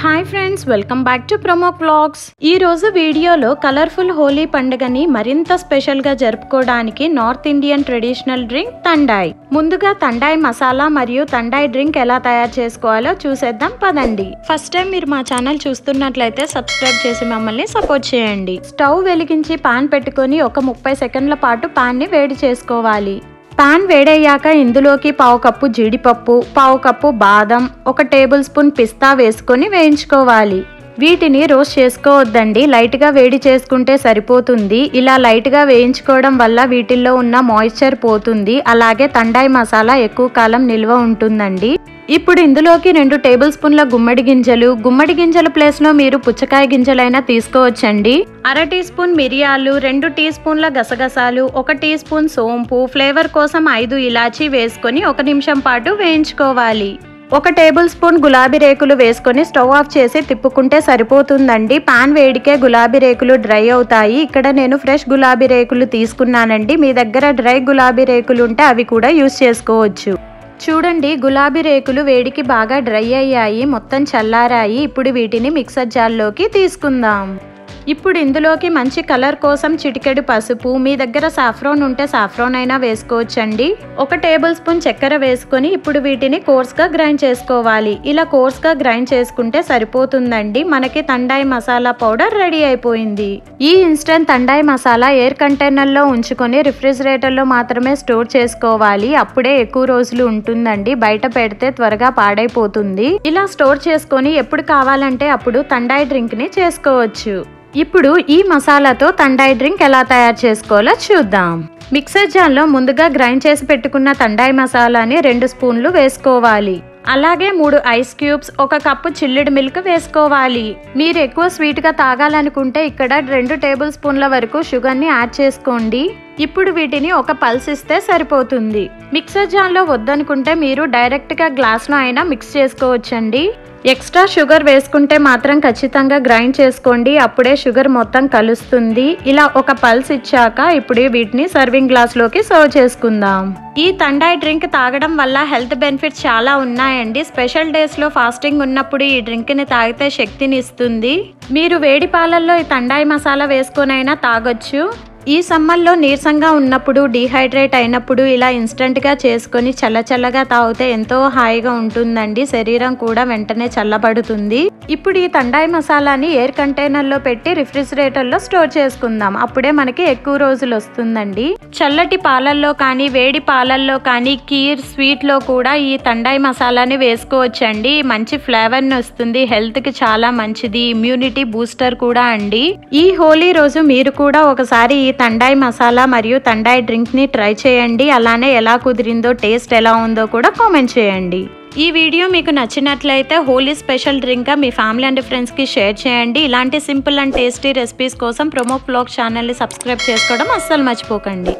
Hi friends, welcome back to Pramok vlogs. ఈ రోజు వీడియోలో కలర్ఫుల్ హోలీ పండుగని మరింత స్పెషల్ గా జరుపుకోవడానికి నార్త్ ఇండియన్ ట్రెడిషనల్ డ్రింక్ తండాయ్. ముందుగా తండాయ్ మసాలా మరియు తండాయ్ డ్రింక్ ఎలా తయారు చేసుకోవాలో చూసేద్దాం పదండి. ఫస్ట్ టైం మీరు మా ఛానల్ చూస్తున్నట్లయితే సబ్స్క్రైబ్ చేసి మమ్మల్ని సపోర్ట్ చేయండి. స్టవ్ వెలిగించి పాన్ పెట్టుకొని ఒక 30 సెకండ్ల పాటు పాన్ ని వేడి చేసుకోవాలి. పాన్ వేడయ్యాక ఇందులోకి పావు కప్పు జీడిపప్పు, పావు కప్పు బాదం, 1 టేబుల్ స్పూన్ పిస్తా వేసుకొని వేయించుకోవాలి. వీటిని రోస్ట్ చేసుకోవద్దండి, లైట్ గా వేడి చేసుకుంటే సరిపోతుంది. ఇలా లైట్ గా వేయించుకోవడం వల్ల వీటిల్లో ఉన్న మాయిశ్చర్ పోతుంది, అలాగే తండాయ్ మసాలా ఎక్కువ కాలం నిల్వ ఉంటుందండి. ఇప్పుడు ఇందులోకి 2 టేబుల్ స్పూన్ల గుమ్మడి గింజల ప్లేస్ లో మీరు పుచ్చకాయ గింజలైనా తీసుకోవచ్చండి. 1/2 టీ స్పూన్ మిరియాలు, 2 టీ స్పూన్ల గసగసాలు, 1 టీ స్పూన్ సోంపు, ఫ్లేవర్ కోసం 5 ఇలాచీ వేసుకొని 1 నిమిషం పాటు వేయించుకోవాలి. 1 టేబుల్ స్పూన్ గులాబీ రేకులు వేసుకొని స్టవ్ ఆఫ్ చేసి తిప్పుకుంటే సరిపోతుందండి. పాన్ వేడికే గులాబీ రేకులు డ్రై అవుతాయి. ఇక్కడ నేను ఫ్రెష్ గులాబీ రేకులు తీసుకున్నానండి. మీ దగ్గర డ్రై గులాబీ రేకులు ఉంటే అవి కూడా యూస్ చేసుకోవచ్చు. చూడండి, గులాబీ రేకులు వేడికి బాగా డ్రై అయ్యాయి, మొత్తం చల్లారాయి. ఇప్పుడు వీటిని మిక్సర్ జార్లోకి తీసుకుందాం. ఇప్పుడు ఇందులోకి మంచి కలర్ కోసం చిటికెడు పసుపు, మీ దగ్గర సాఫ్రాన్ ఉంటే సాఫ్రాన్ అయినా వేసుకోవచ్చండి. 1 టేబుల్ స్పూన్ చక్కెర వేసుకొని ఇప్పుడు వీటిని కోర్స్ గా గ్రైండ్ చేసుకోవాలి. ఇలా కోర్స్ గా గ్రైండ్ చేసుకుంటే సరిపోతుందండి. మనకి తండాయ్ మసాలా పౌడర్ రెడీ అయిపోయింది. ఈ ఇన్స్టెంట్ తండాయ్ మసాలా ఎయిర్ కంటైనర్ లో ఉంచుకొని రిఫ్రిజిరేటర్ లో మాత్రమే స్టోర్ చేసుకోవాలి. అప్పుడే ఎక్కువ రోజులు ఉంటుందండి, బయట పెడితే త్వరగా పాడైపోతుంది. ఇలా స్టోర్ చేసుకొని ఎప్పుడు కావాలంటే అప్పుడు తండాయ్ డ్రింక్ ని చేసుకోవచ్చు. ఇప్పుడు ఈ మసాలాతో తండాయ్ డ్రింక్ ఎలా తయారు చేసుకోవాలో చూద్దాం. మిక్సర్ జార్లో ముందుగా గ్రైండ్ చేసి పెట్టుకున్న తండాయ్ మసాలాని 2 స్పూన్లు వేసుకోవాలి. అలాగే 3 ఐస్ క్యూబ్స్, 1 కప్పు చిల్లుడు మిల్క్ వేసుకోవాలి. మీరు ఎక్కువ స్వీట్ గా తాగాలనుకుంటే ఇక్కడ 2 టేబుల్ స్పూన్ల వరకు షుగర్ ని యాడ్ చేసుకోండి. ఇప్పుడు వీటిని ఒక పల్స్ ఇస్తే సరిపోతుంది. మిక్సర్ జార్లో వద్దనుకుంటే మీరు డైరెక్ట్ గా గ్లాస్ లో అయినా మిక్స్ చేసుకోవచ్చండి. ఎక్స్ట్రా షుగర్ వేసుకుంటే మాత్రం ఖచ్చితంగా గ్రైండ్ చేసుకోండి, అప్పుడే షుగర్ మొత్తం కలుస్తుంది. ఇలా ఒక పల్స్ ఇచ్చాక ఇప్పుడు వీటిని సర్వింగ్ గ్లాస్ లోకి సర్వ్ చేసుకుందాం. ఈ తండాయ్ డ్రింక్ తాగడం వల్ల హెల్త్ బెనిఫిట్స్ చాలా ఉన్నాయండి. స్పెషల్ డేస్ లో ఫాస్టింగ్ ఉన్నప్పుడు ఈ డ్రింక్ ని తాగితే శక్తిని ఇస్తుంది. మీరు వేడి పాలల్లో ఈ తండాయ్ మసాలా వేసుకొనైనా తాగొచ్చు. ఈ సమ్మర్లో నీరసంగా ఉన్నప్పుడు, డీహైడ్రేట్ అయినప్పుడు ఇలా ఇన్స్టెంట్ గా చేసుకొని చల్లచల్లగా తాగితే ఎంతో హాయిగా ఉంటుందండి. శరీరం కూడా వెంటనే చల్లబడుతుంది. ఇప్పుడు ఈ తండాయ్ మసాలాని ఎయిర్ కంటైనర్ లో పెట్టి రిఫ్రిజిరేటర్ లో స్టోర్ చేసుకుందాం. అప్పుడే మనకి ఎక్కువ రోజులు వస్తుందండి. చల్లటి పాలల్లో కానీ, వేడి పాలల్లో కానీ, కీర్, స్వీట్ లో కూడా ఈ తండాయ్ మసాలాని వేసుకోవచ్చండి. మంచి ఫ్లేవర్ ని వస్తుంది, హెల్త్ కి చాలా మంచిది, ఇమ్యూనిటీ బూస్టర్ కూడా అండి. ఈ హోలీ రోజు మీరు కూడా ఒకసారి ఈ తండాయ్ మసాలా మరియు తండాయ్ డ్రింక్ ని ట్రై చేయండి. అలానే ఎలా కుదిరిందో, టేస్ట్ ఎలా ఉందో కూడా కామెంట్ చేయండి. ఈ వీడియో మీకు నచ్చినట్లయితే హోలీ స్పెషల్ డ్రింక్ గా మీ ఫ్యామిలీ అండ్ ఫ్రెండ్స్ కి షేర్ చేయండి. ఇలాంటి సింపుల్ అండ్ టేస్టీ రెసిపీస్ కోసం ప్రమోక్ వ్లాగ్స్ ఛానల్ ని సబ్స్క్రైబ్ చేసుకోవడం అస్సలు మర్చిపోకండి.